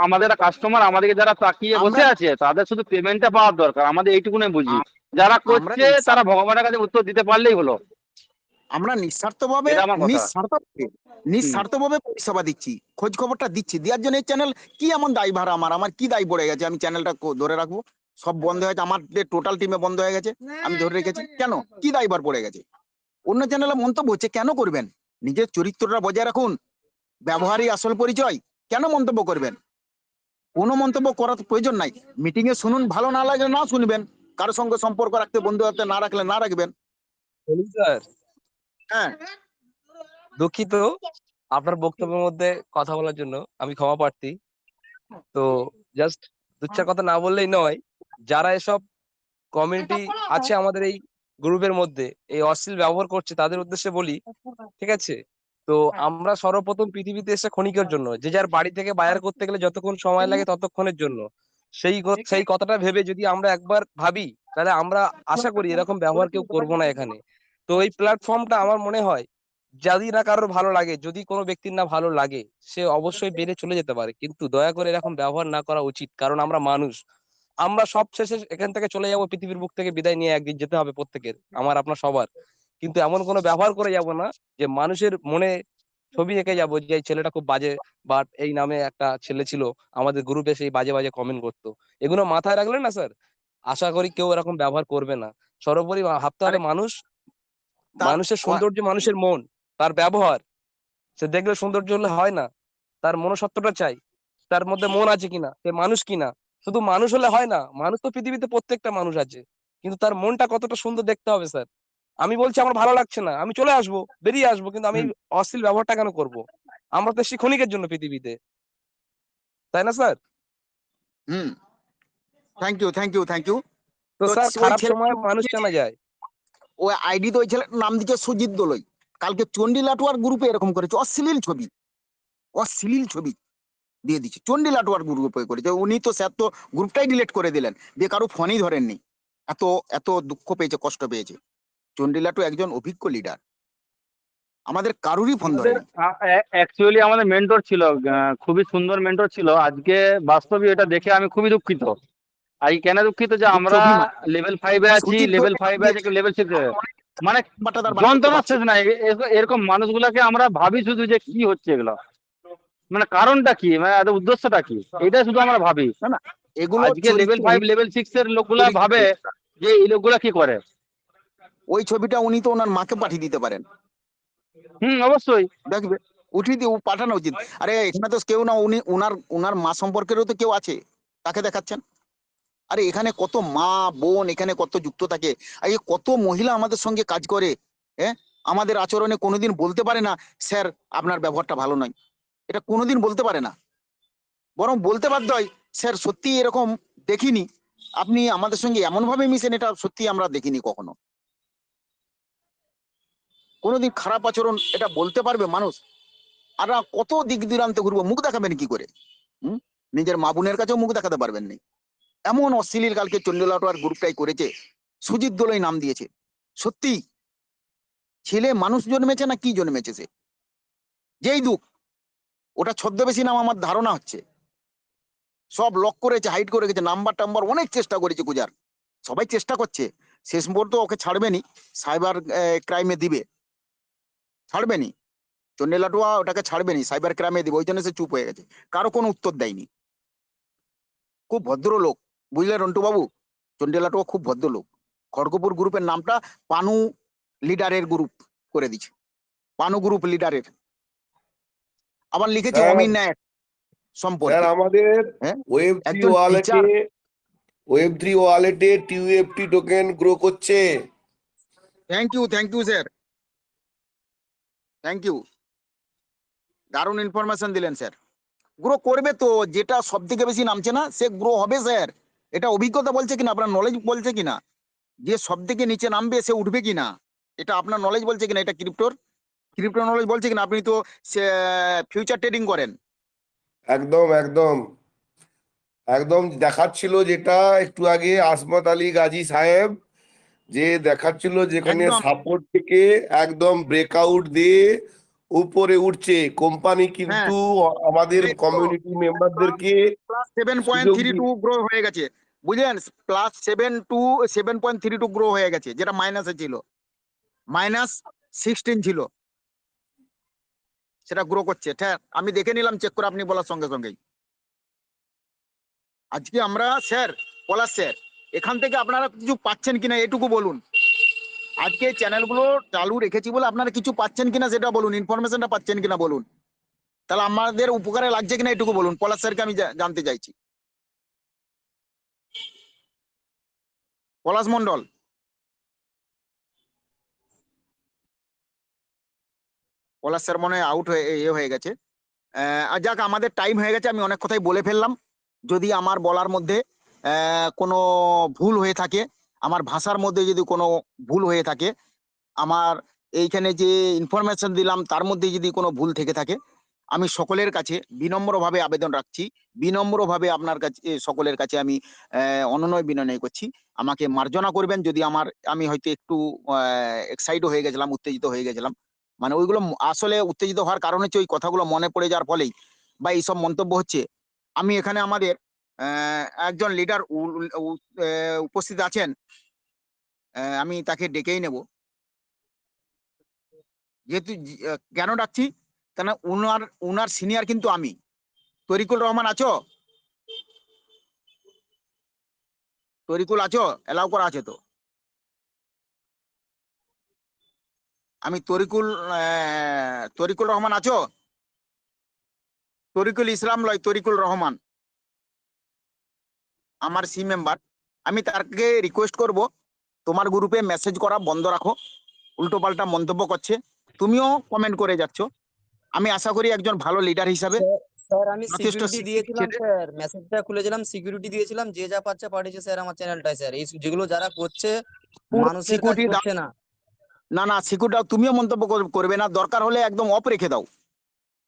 আমাদের কাস্টমার আমাদেরকে যারা তাকিয়ে আমরা বসে আছে তাদের শুধু পেমেন্টটা পাওয়ার দরকার, আমাদের এইটুকুনে বুঝি। যারা আমরা করছে তারা ভগবানের কাছে উত্তর দিতে পারলেই হলো। আমরা নিঃস্বার্থভাবে এটা আমার কথা। নিঃস্বার্থভাবে নিঃস্বার্থভাবে পরিষেবা দিচ্ছি, খোঁজ খবরটা দিচ্ছি। দেওয়ার জন্য এই চ্যানেল কি এমন দায়ভার আমার কি দায় পড়ে গেছে আমি চ্যানেলটা ধরে রাখবো? সব বন্ধ হয়ে গেছে, আমার টোটাল টিমে বন্ধ হয়ে গেছে, আমি ধরে রেখেছি কেন? কি দায়ভার পড়ে গেছে? অন্য চ্যানেলে মন্তব্য হচ্ছে, কেন করবেন? নিজের চরিত্রটা বজায় রাখুন, ব্যবহারই আসল পরিচয়। কেন মন্তব্য করবেন? কোনো মন্তব্য করার প্রয়োজন নাই। মিটিং এ শুনুন, ভালো না লাগলে না শুনবেন, কারোর সঙ্গে সম্পর্ক রাখতে, বন্ধু রাখতে না রাখলে না রাখবেন। সেলিম স্যার, হ্যাঁ দুঃখিত আপনার বক্তব্যের মধ্যে কথা বলার জন্য, আমি ক্ষমা প্রার্থী। তো জাস্ট দু চার কথা না বললেই নয়, যারা এসব কমিউনিটি আছে আমাদের এই গ্রুপের মধ্যে এই অশ্লীল ব্যবহার করছে তাদের উদ্দেশ্যে বলি, ঠিক আছে? তো আমরা সর্বপ্রথম পৃথিবীতে এসে ক্ষণিকের জন্য, যে যার বাড়ি থেকে বাইর করতে গেলে যতক্ষণ সময় লাগে ততক্ষণের জন্য। সেই কথাটা ভেবে যদি আমরা একবার ভাবি, তাহলে আমরা আশা করি এরকম ব্যবহার কেউ করবো না এখানে। তো এই প্ল্যাটফর্মটা আমার মনে হয়, যদি না কারোর ভালো লাগে, যদি কোনো ব্যক্তির না ভালো লাগে, সে অবশ্যই বেরিয়ে চলে যেতে পারে, কিন্তু দয়া করে এরকম ব্যবহার না করা উচিত। কারণ আমরা মানুষ, আমরা সব শেষে এখান থেকে চলে যাব, পৃথিবীর বুক থেকে বিদায় নিয়ে একদিন যেতে হবে প্রত্যেকের, আমার আপনার সবার। কিন্তু এমন কোনো ব্যবহার করে যাব না যে মানুষের মনে ছবি এঁকে যাবো যে এই ছেলেটা খুব বাজে, বাট এই নামে একটা ছেলে ছিল আমাদের গ্রুপে, সেই বাজে বাজে কমেন্ট করতো। এগুলো মাথায় রাখলে না স্যার, আশা করি কেউ এরকম ব্যবহার করবে না। সর্বোপরি ভাবতে হবে আরে মানুষ, তার মানুষের সৌন্দর্য, মানুষের মন, তার ব্যবহার। সে দেখলে সৌন্দর্য হলে হয় না, তার মনুষ্যত্বটা চাই, তার মধ্যে মন আছে কিনা, সে মানুষ কিনা। শুধু মানুষ হলে হয় না, মানুষ তো পৃথিবীতে প্রত্যেকটা মানুষ আছে, কিন্তু তার মনটা কতটা সুন্দর দেখতে হবে স্যার। আমি বলছি আমার ভালো লাগছে না, আমি চলে আসবো, বেরিয়ে আসবো, কিন্তু আমি এই হুম অশ্লীল ব্যবহারটা কেন করব? আমরা তো ক্ষণিকের জন্য পৃথিবীতে, তাই না স্যার? হুম thank you thank you thank you. তো তো স্যার, ওই খারাপ ছেলে, সময় মানুষ চেনা যায়। ওই আইডি তো ওই ছেলের নাম দিচ্ছে সুজিত দোলই। কালকে চন্ডী লাটুয়ার গ্রুপে এরকম করেছে, অশ্লীল ছবি, অশ্লীল ছবি দিয়ে দিচ্ছে। চন্ডী লাটুয়ার গ্রুপে করেছে উনি, তো স্যার তো গ্রুপটাই ডিলিট করে দিলেন, দিয়ে কারো ফোনই ধরেননি। এত এত দুঃখ পেয়েছে, কষ্ট পেয়েছে। চন্ডী লাটু একজন অভিজ্ঞ লিডার, আমাদের কারুরই ফোন আমাদের ধরেনি। অ্যাকচুয়ালি আমাদের মেন্টর ছিল, খুবই সুন্দর মেন্টর ছিল। আজকে বাস্তবে এটা দেখে আমি খুবই দুঃখিত। আর কেন দুঃখিত যে দিচ্ছে আমরা অভিমান। লেভেল 5-এ আছি, সুজিত লেভেল দোলে 5-এ আছে, লেভেল 6-এ। মানে নাম্বারটা তার বার করতে যন্ত্রণার পারছে শেষ নাই। এরকম মানুষগুলোকে আমরা ভাবি শুধু যে কি হচ্ছে এগুলো, মানে কারণটা কি, মানে এদের উদ্দেশ্যটা কি, এটাই শুধু আমরা ভাবি। না না, এগুলো আজকে লেভেল 5 লেভেল 6 এর লোকগুলা ভাবে চরিত্র। যে এই লোকগুলা কি করে। ওই ছবিটা উনি তো ওনার মাকে পাঠিয়ে দিতে পারেন, অবশ্যই। দেখবে, উঠিয়ে দিয়ে পাঠানো উচিত। আরে এখানে তো কেউ না, উনি ওনার ওনার মা সম্পর্কেরও তো কেউ আছে, তাকে দেখাচ্ছেন। আরে এখানে কত মা বোন এখানে কত যুক্ত থাকে, আর এই কত মহিলা আমাদের সঙ্গে কাজ করে। হ্যাঁ, আমাদের আচরণে কোনোদিন বলতে পারে না স্যার আপনার ব্যবহারটা ভালো নয়, এটা কোনোদিন বলতে পারে না। বরং বলতে বাধ্য হয়, স্যার সত্যি এরকম দেখিনি, আপনি আমাদের সঙ্গে এমন ভাবে মিশেন, এটা সত্যি আমরা দেখিনি কখনো। কোনোদিন খারাপ আচরণ এটা বলতে পারবে মানুষ? আর কত দিক দূরান্তে ঘুরবো, মুখ দেখাবেন কি করে? হুম, নিজের মা বোনের কাছেও মুখ দেখাতে পারবেন না। এমন অশ্লীল কালকে চন্ডীলাটোয়ার গ্রুপটাই করেছে, সুজিত দোলই নাম দিয়েছে। সত্যি ছেলে মানুষ জন্মেছে না কি জন্মেছে সে, যেই দুঃখ, ওটা ছদ্মবেশী নাম আমার ধারণা হচ্ছে। সব লক করেছে, হাইড করে গেছে, নাম্বার টাম্বার অনেক চেষ্টা করেছে খুঁজার, সবাই চেষ্টা করছে। শেষ মুহূর্তে ওকে ছাড়বেনি, সাইবার ক্রাইমে দিবে, ছাড়বেনি। চন্ডীলাটুয়া ওটাকে ছাড়বেনি, সাইবার ক্রাইমে দিবে, ওই জন্য সে চুপ হয়ে গেছে, কারো কোনো উত্তর দেয়নি। খুব ভদ্র লোক, বুঝলে রন্টু বাবু, চন্ডীলাটুয়া খুব ভদ্র লোক। খড়গপুর গ্রুপের নামটা পানু লিডারের গ্রুপ করে দিচ্ছে, পানু গ্রুপ লিডারের। আবার লিখেছে স্যার, অমিন নায়ক স্যার সম্পর্কে। আমাদের হ্যাঁ, ওয়েব3 একজন ওয়ালেটে টিচার। টিউএফটি টোকেন গ্রো করছে। Thank you sir, thank you, দারুণ ইনফরমেশন দিলেন স্যার। গ্রো করবে তো, যেটা সব থেকে বেশি নামছে না সে গ্রো হবে স্যার, এটা অভিজ্ঞতা বলছে কিনা, আপনার নলেজ বলছে কিনা। যে সব থেকে নিচে নামবে সে উঠবে কিনা, এটা আপনার নলেজ বলছে কিনা, এটা ক্রিপ্টো নলেজ বলছে কিনা? আপনি তো ফিউচার ট্রেডিং করেন। একদম একদম একদম দেখাচ্ছিল যেটা একটু আগে আসমত আলী গাজী সাহেব যে দেখাচ্ছিল, যেখানে একদম সাপোর্ট থেকে একদম ব্রেকআউট দিয়ে উপরে উঠছে কোম্পানি, হ্যাঁ, কিন্তু আমাদের কমিউনিটি মেম্বারদেরকে প্লাস সেভেন পয়েন্ট সুযোগ থ্রি টু গ্রো হয়ে গেছে, বুঝলেন? প্লাস 7.32 গ্রো হয়ে গেছে, যেটা মাইনাসে ছিল, -16 ছিল, সেটা গ্রো করছে। ঠিক, আমি দেখে নিলাম চেক করে আপনি বলার সঙ্গে সঙ্গেই। আজকে আমরা স্যার, পলাশ স্যার, এখান থেকে আপনারা কিছু পাচ্ছেন কিনা এটুকু বলুন। আজকে চ্যানেলগুলো চালু রেখেছি বলে আপনারা কিছু পাচ্ছেন কিনা সেটা বলুন, ইনফরমেশনটা পাচ্ছেন কিনা বলুন, তাহলে আমাদের উপকারে লাগছে কিনা এটুকু বলুন। পলাশ স্যারকে আমি জানতে চাইছি। পলাশ মন্ডল, পলাশ স্যার মনে হয় আউট হয়ে হয়ে গেছে। আর যাক, আমাদের টাইম হয়ে গেছে, আমি অনেক কথাই বলে ফেললাম। যদি আমার বলার মধ্যে কোনো ভুল হয়ে থাকে, আমার ভাষার মধ্যে যদি কোনো ভুল হয়ে থাকে, আমার এইখানে যে ইনফরমেশন দিলাম তার মধ্যে যদি কোনো ভুল থেকে থাকে, আমি সকলের কাছে বিনম্রভাবে আবেদন রাখছি, বিনম্রভাবে আপনার কাছে, সকলের কাছে আমি অনুনয় বিনয় করছি, আমাকে মার্জনা করবেন যদি আমি হয়তো একটু এক্সাইট হয়ে গেছিলাম, উত্তেজিত হয়ে গেছিলাম। মানে ওইগুলো আসলে উত্তেজিত হওয়ার কারণ হচ্ছে ওই কথাগুলো মনে পড়ে যাওয়ার ফলেই বা এইসব মন্তব্য হচ্ছে। আমি এখানে আমাদের একজন লিডার উপস্থিত আছেন, আমি তাকে ডেকেই নেব। যেহেতু কেন ডাকছি, কেন উনার উনার সিনিয়র কিন্তু আমি। তরিকুল রহমান আছো? তরিকুল আছো? এলাও করা আছে তো? আমি তরিকুল রহমান আছো? তরিকুল ইসলাম লয়, তরিকুল রহমান আমার সি মেম্বার। আমি তাকে রিকোয়েস্ট করব, তোমার গ্রুপে মেসেজ করা বন্ধ রাখো, উল্টো পাল্টা মন্তব্য করছে, তুমিও কমেন্ট করে যাচ্ছ। আমি আশা করি একজন ভালো লিডার হিসাবে স্যার স্যার আমি যথেষ্ট সিকিউরিটি শিক্ষিত দিয়েছিলাম ছেলে। স্যার, মেসেজটা খুলেছিলাম, সিকিউরিটি দিয়েছিলাম, যে যা পাচ্ছে পাঠিয়েছে স্যার আমার চ্যানেলটায় স্যার। এই যেগুলো যারা করছে মানুষের কাজ সিকিউরিটি করছে না। না না, সিকিউরিটি তুমিও মন্তব্য করবে না, দরকার হলে একদম অফ রেখে দাও,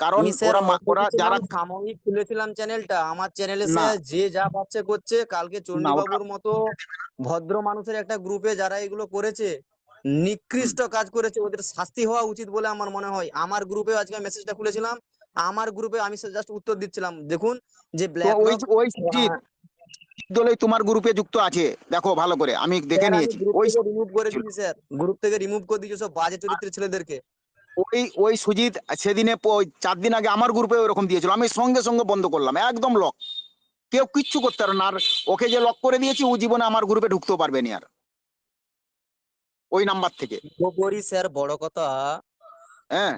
কারণ আমি স্যার অফ ওরা রেখেছিলাম, যারা সাময়িক খুলেছিলাম চ্যানেলটা, আমার চ্যানেলে না স্যার যে যা পাচ্ছে করছে। কালকে না ওটা চণ্ডীবাবুর মতো ভদ্র মানুষের একটা গ্রুপে যারা এগুলো করেছে, হুম। নিকৃষ্ট কাজ করেছে, ওদের শাস্তি হওয়া উচিত বলে আমার মনে হয়। আমার গ্রুপে আজকে মেসেজটা খুলেছিলাম, আমার গ্রুপে আমি জাস্ট উত্তর দিচ্ছিলাম, দেখুন যে তো ব্ল্যাক ওই রক। ওই সুজিত দলই তোমার গ্রুপে যুক্ত আছে, দেখো ভালো করে, আমি দেখে স্যার আমি নিয়েছি। গ্রুপ ওই থেকে রিমুভ করে ছিল। দিয়েছি স্যার, গ্রুপ থেকে রিমুভ করে দিয়েছি সব বাজে চরিত্রের ছেলেদেরকে। ওই সুজিত সেদিনে 4 দিন আগে আমার গ্রুপে ওরকম দিয়েছিল, আমি সঙ্গে সঙ্গে বন্ধ করলাম, একদম লক, কেউ কিচ্ছু করতে পারে না। আর ওকে যে লক করে দিয়েছি, ও জীবনে আমার গ্রুপে ঢুকতেও পারবে না আর, ওই নাম্বার থেকে। সর্বোপরি স্যার বড় কথা, হ্যাঁ,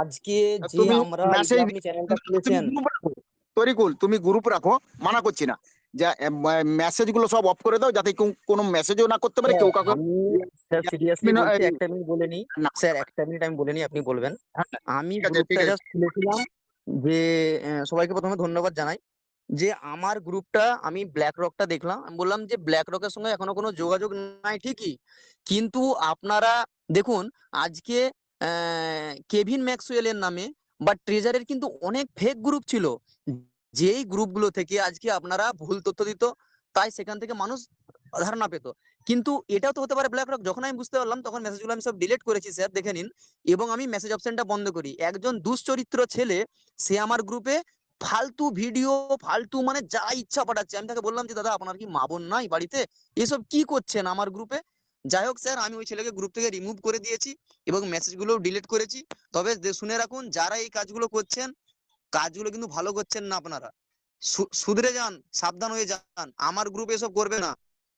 আজকে যে তুমি আমরা এই যে মেসেজ, আপনি চ্যানেলটা তুমি খুলেছেন, গ্রুপ রাখো, তরিকুল তুমি গ্রুপ রাখো, মানা করছি না, যে মেসেজ গুলো সব অফ করে দাও, যাতে কেউ কোনো মেসেজও না করতে পারে, স্যার কেউ কাউকে। আমি স্যার সিরিয়াসলি বলছি, একটা মিনিট বলে নিই না, স্যার, একটা মিনিট আমি বলে নিই, আপনি বলবেন। হ্যাঁ, আমি ঠিক আছে ঠিক গ্রুপটা আছে। জাস্ট খুলেছিলাম যে সবাইকে প্রথমে ধন্যবাদ জানাই যে আমার গ্রুপটা, আমি ব্ল্যাক রকটা দেখলাম, আমি বললাম যে ব্ল্যাক রকের সঙ্গে এখনো কোনো যোগাযোগ নাই ঠিকই, কিন্তু আপনারা দেখুন আজকে কেভিন ম্যাক্সওয়েলের নামে বা ট্রেজারের কিন্তু অনেক ফেক গ্রুপ ছিল, যেই গ্রুপগুলো থেকে আজকে আপনারা ভুল তথ্য দিত, তাই সেখান থেকে মানুষ ধারণা পেত। কিন্তু এটাও তো হতে পারে ব্ল্যাক রক। যখন আমি বুঝতে পারলাম তখন মেসেজগুলো আমি সব ডিলিট করেছি স্যার, দেখে নিন। এবং আমি মেসেজ অপশনটা বন্ধ করি। একজন দুশ্চরিত্র ছেলে, সে আমার গ্রুপে ফালতু ভিডিও, ফালতু মানে যা ইচ্ছা পাঠাচ্ছে। আমি তাকে বললাম যে দাদা আপনার কি মা বোন নাই বাড়িতে, এসব কি করছেন আমার গ্রুপে? যাই হোক স্যার, আমি ওই ছেলেকে গ্রুপ থেকে রিমুভ করে দিয়েছি এবং মেসেজগুলো ডিলিট করেছি। তবে শুনে রাখুন, যারা এই কাজগুলো করছেন, কাজগুলো কিন্তু ভালো করছেন না আপনারা। শুধরে যান, সাবধান হয়ে যান, আমার গ্রুপে এসব করবে না।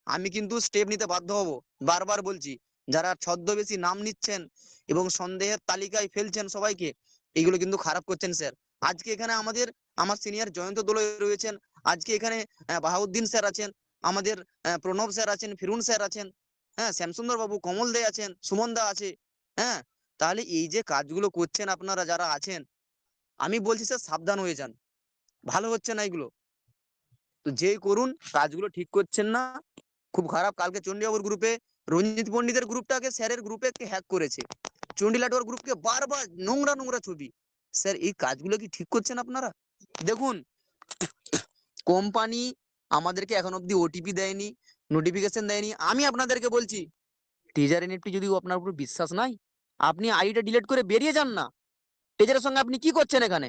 আমি কিন্তু স্টেপ নিতে বাধ্য হব, বারবার বলছি। যারা ছদ্মবেশী নাম নিচ্ছেন এবং সন্দেহের তালিকায় ফেলছেন সবাইকে, এগুলো কিন্তু খারাপ করছেন স্যার। আজকে এখানে আমার সিনিয়র জয়ন্ত দোলই রয়েছেন, আজকে এখানে বাহাউদ্দিন স্যার আছেন, আমাদের প্রণব স্যার আছেন, ফিরুন স্যার আছেন, হ্যাঁ, শ্যামসুন্দর বাবু, কমল দে আছেন, সুমন দা আছে। হ্যাঁ, তাহলে এই যে কাজগুলো করছেন আপনারা যারা আছেন, আমি বলছি স্যার সাবধান হয়ে যান, ভালো হচ্ছে না এগুলো। তো যেই করুন, কাজগুলো ঠিক করছেন না, খুব খারাপ। কালকে চণ্ডীবাবুর গ্রুপে রঞ্জিত পণ্ডিতের গ্রুপটাকে স্যারের গ্রুপে হ্যাক করেছে, চণ্ডীলাটোর গ্রুপকে বারবার নোংরা নোংরা ছবি। স্যার এই কাজগুলো কি ঠিক করছেন আপনারা? দেখুন, কোম্পানি আমাদেরকে এখন অব্দি ওটিপি দেয়নি, নোটিফিকেশন দেয়নি। আমি আপনাদেরকে বলছি, টিজার এনএফটি যদি আপনার উপর বিশ্বাস নাই, আপনি আইডিটা ডিলিট করে বেরিয়ে যান না। টেজারের সঙ্গে আপনি কি করছেন এখানে?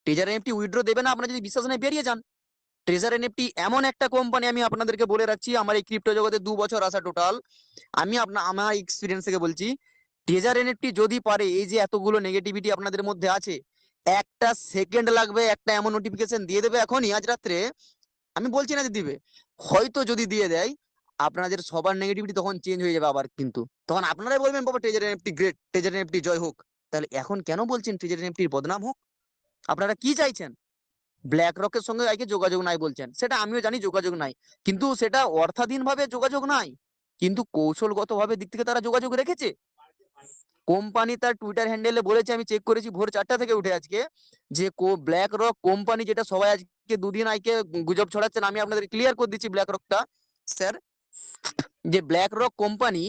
টেজার এনএফটি উইথড্র দেবে না, আপনার যদি বিশ্বাস নেই বেরিয়ে যান। ট্রেজার এনএফটি এমন একটা কোম্পানি, আমি আপনাদেরকে বলে রাখছি, আমার এই ক্রিপ্টো জগতে 2 বছর আসা টোটাল, আমি আমার এক্সপিরিয়েন্স থেকে বলছি, ট্রেজার এনএফটি যদি পারে, এই যে এতগুলো নেগেটিভিটি আপনাদের মধ্যে আছে, একটা সেকেন্ড লাগবে, একটা এমন নোটিফিকেশন দিয়ে দেবে এখনই, আজ রাত্রে। আমি বলছি না যে দিবে, হয়তো যদি দিয়ে দেয়, আপনাদের সবার নেগেটিভিটি তখন চেঞ্জ হয়ে যাবে আবার, কিন্তু তখন আপনারাই বলবেন বাবা treasure NFT great, treasure NFT জয় হোক। তাহলে এখন কেন বলছেন ট্রেজার এনএফটির বদনাম হোক? আপনারা কি চাইছেন? ব্ল্যাক রকের সঙ্গে আজকে যোগাযোগ নাই বলছেন, সেটা আমিও জানি যোগাযোগ নাই, কিন্তু সেটা অর্থাধীন ভাবে যোগাযোগ নাই, কিন্তু কৌশলগত ভাবে দিক থেকে তারা যোগাযোগ রেখেছে। কোম্পানি তার টুইটার হ্যান্ডেলে বলেছে, আমি চেক করেছি ভোর 4টা থেকে উঠে আজকে, যে ব্ল্যাক রক কোম্পানি, যেটা সবাই আজকে দুদিন আগে গুজব ছড়াচ্ছেন, আমি আপনাদের ক্লিয়ার করে দিচ্ছি ব্ল্যাক রকটা স্যার, যে ব্ল্যাক রক কোম্পানি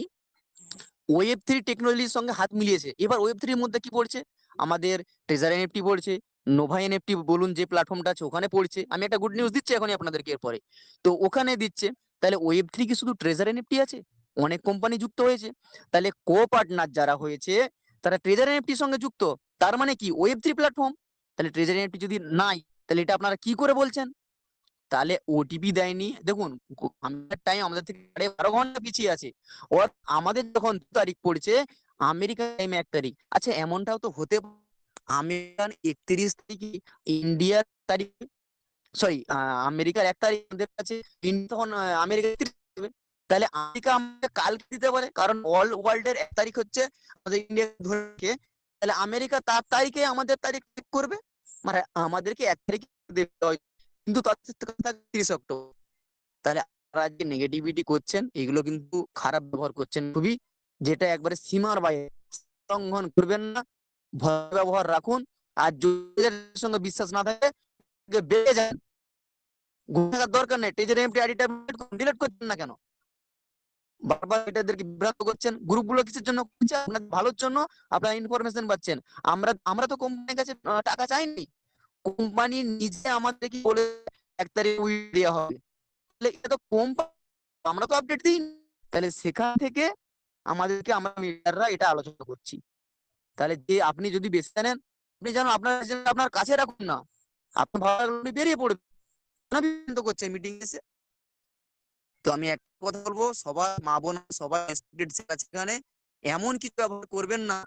ওয়েব3 টেকনোলজির সঙ্গে হাত মিলিয়েছে। এবার ওয়েব3 এর মধ্যে কি পড়ছে? আমাদের ট্রেজার এনএফটি পড়ছে, নোভা এনএফটি বলুন যে প্ল্যাটফর্মটা আছে ওখানে পড়ছে। আমি একটা গুড নিউজ দিচ্ছি এখনই আপনাদেরকে এরপরে, তো ওখানে দিচ্ছে। তাহলে ওয়েব3 কি শুধু ট্রেজার এনএফটি আছে? অনেক কোম্পানি যুক্ত হয়েছে। তাহলে কো পার্টনার যারা হয়েছে তারা ট্রেজার এনএফটির সঙ্গে যুক্ত, তার মানে কি ওয়েব3 প্ল্যাটফর্ম। তাহলে ট্রেজার এনএফটি যদি নাই, তাহলে এটা আপনারা কি করে বলছেন? তাহলে ওটিপি দেয়নি। দেখুন, আমাদের টাইম আমাদের থেকে 12.5 ঘন্টা পিছিয়ে আছে। ওর আমাদের যখন 2 তারিখ পড়ছে, আমেরিকা টাইমে 1 তারিখ। আচ্ছা, এমনটাও তো হতে পারে আমেরিকান 31 তারিখে, ইন্ডিয়ার তারিখ, সরি আমেরিকার 1 তারিখ আমাদের কাছে, তখন আমেরিকা 31 হবে। তাহলে আমেরিকা আমাদের কালকে দিতে পারে, কারণ অল ওয়ার্ল্ড এর 1 তারিখ হচ্ছে আমাদের ইন্ডিয়া ধরে। তাহলে আমেরিকা তার তারিখে আমাদের তারিখ ঠিক করবে, মানে আমাদেরকে 1 তারিখে দেবে হয়তো, কিন্তু তার থেকে 30 অক্টোবর। তাহলে আপনারা যে নেগেটিভিটি করছেন, এগুলো কিন্তু খারাপ ব্যবহার করছেন খুবই, যেটা একবারে সীমার বাইরে। লঙ্ঘন করবেন না, ভয় ব্যবহার রাখুন। আর যদি এর সঙ্গে বিশ্বাস না থাকে, বেড়ে যান, ঘুরে থাকার দরকার নেই। টেজের এমটি আইডিটা ডিলিট করছেন না কেন? বারবার এটাদেরকে বিভ্রান্ত করছেন। গ্রুপগুলো কিসের জন্য করছে? আপনাদের ভালোর জন্য, আপনারা ইনফরমেশন পাচ্ছেন। আমরা তো কোম্পানির কাছে টাকা চাইনি, কোম্পানি নিজে আমাদেরকে বলে 1 তারিখ দেওয়া হবে। তাহলে এটা তো কোম্পানি, আমরা তো আপডেট দিই। তাহলে সেখান থেকে আমাদেরকে, আমরা মিডিয়াররা এটা আলোচনা করছি। তাহলে যে আপনি যদি বেছে নেন, আপনি জানো আপনার কাছে রাখুন না, আপনি ভালো লাগলে আপনি বেরিয়ে পড়বেন, বিভ্রান্ত করছেন মিটিং এসে। তো আমি একটা কথা বলবো, সবার মা বোন সবাই এখানে এমন কিছু ব্যবহার করবেন না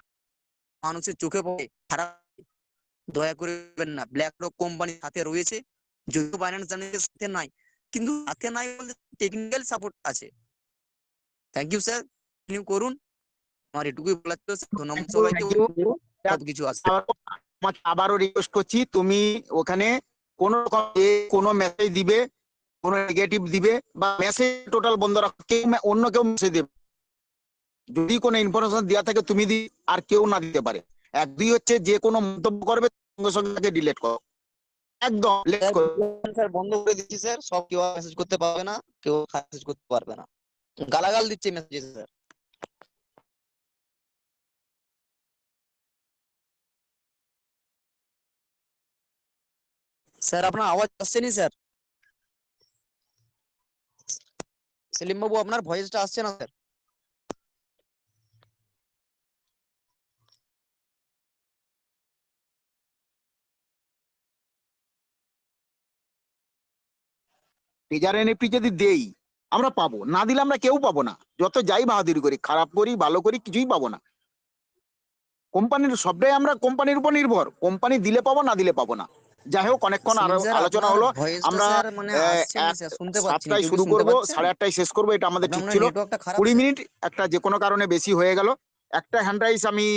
মানুষের চোখে পড়ে খারাপ, দয়া করে করবেন না। ব্ল্যাক রক কোম্পানি সাথে রয়েছে, যদিও বাইন্যান্স জার্নালের সাথে নাই, কিন্তু সাথে নাই বলতে টেকনিক্যাল সাপোর্ট আছে। থ্যাংক ইউ স্যার, কন্টিনিউ করুন। আমার এটুকুই বলার ছিল। ধন্যবাদ সবাইকে, সব কিছু আছে। তোমাকে আবারও রিকোয়েস্ট করছি, তুমি ওখানে কোন রকম কোনো মেসেজ দিবে, কোনো নেগেটিভ দিবে বা মেসেজ টোটাল বন্ধ রাখো, কেউ অন্য কেউ মেসেজ দেবে। যদি কোনো ইনফরমেশন দেওয়া থাকে তুমি আর কেউ না দিতে পারে। 1-2 হচ্ছে যে কোনো মন্তব্য করবে সঙ্গে সঙ্গে তাকে ডিলিট করো, একদম স্যার বন্ধ করে দিচ্ছি স্যার, সব কেউ মেসেজ করতে পারবে না, কেউ মেসেজ করতে পারবে না, গালাগাল দিচ্ছে মেসেজ স্যার। স্যার আপনার আওয়াজ আসছে নি স্যার, সেলিম বাবু আপনার ভয়েসটা আসছে না স্যার। টেজার এনএফটি যদি দেই আমরা পাবো, না দিলে আমরা কেউ পাবো না। যত যাই বাহাদুরি করি, খারাপ করি ভালো করি, কিছুই পাবো না। কোম্পানির সবটাই আমরা কোম্পানির উপর নির্ভর, কোম্পানি দিলে পাবো, না দিলে পাবো না। যাই হোক, অনেকক্ষণ সেলিম স্যার, আলোচনা আপনার হলো। ভয়েসটা আমরা স্যার মানে আসছে না স্যার, শুনতে পাচ্ছি না। 7টায় কেউ কি শুরু শুনতে করব, পাচ্ছেন? 8:30টায় শেষ করব, এটা আমাদের ঠিক আপনার ছিল। নেটওয়ার্কটা খারাপ 20 স্যার। মিনিট একটা যে কোনো কারণে বেশি হয়ে গেল। একটা হ্যান্ড রাইজ আমি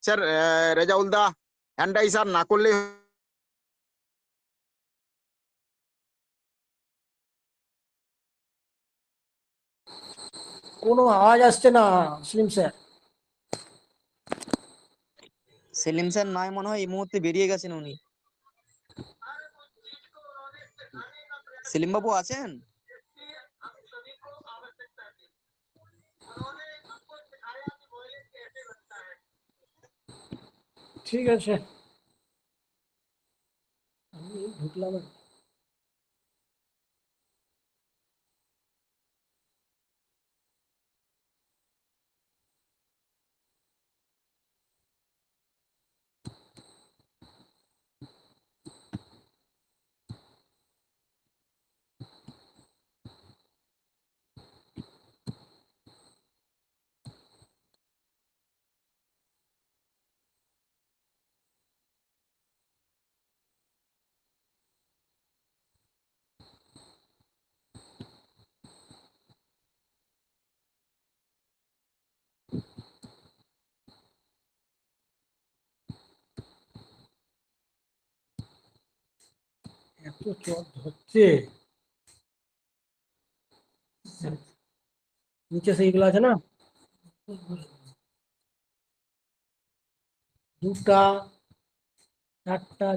স্যার, রেজাউল দা হ্যান্ড রাইজ আর না করলে কোনো আওয়াজ আসছে না সেলিম স্যার। সেলিম স্যার নয় মনে হয় এই মুহূর্তে বেরিয়ে গেছেন উনি। সেলিম বাবু আছেন? ঠিক আছে, আমি ঢুকলাম আর কি। এত চট ধরছে, নিচে সেইগুলো আছে না, 2টা 4টা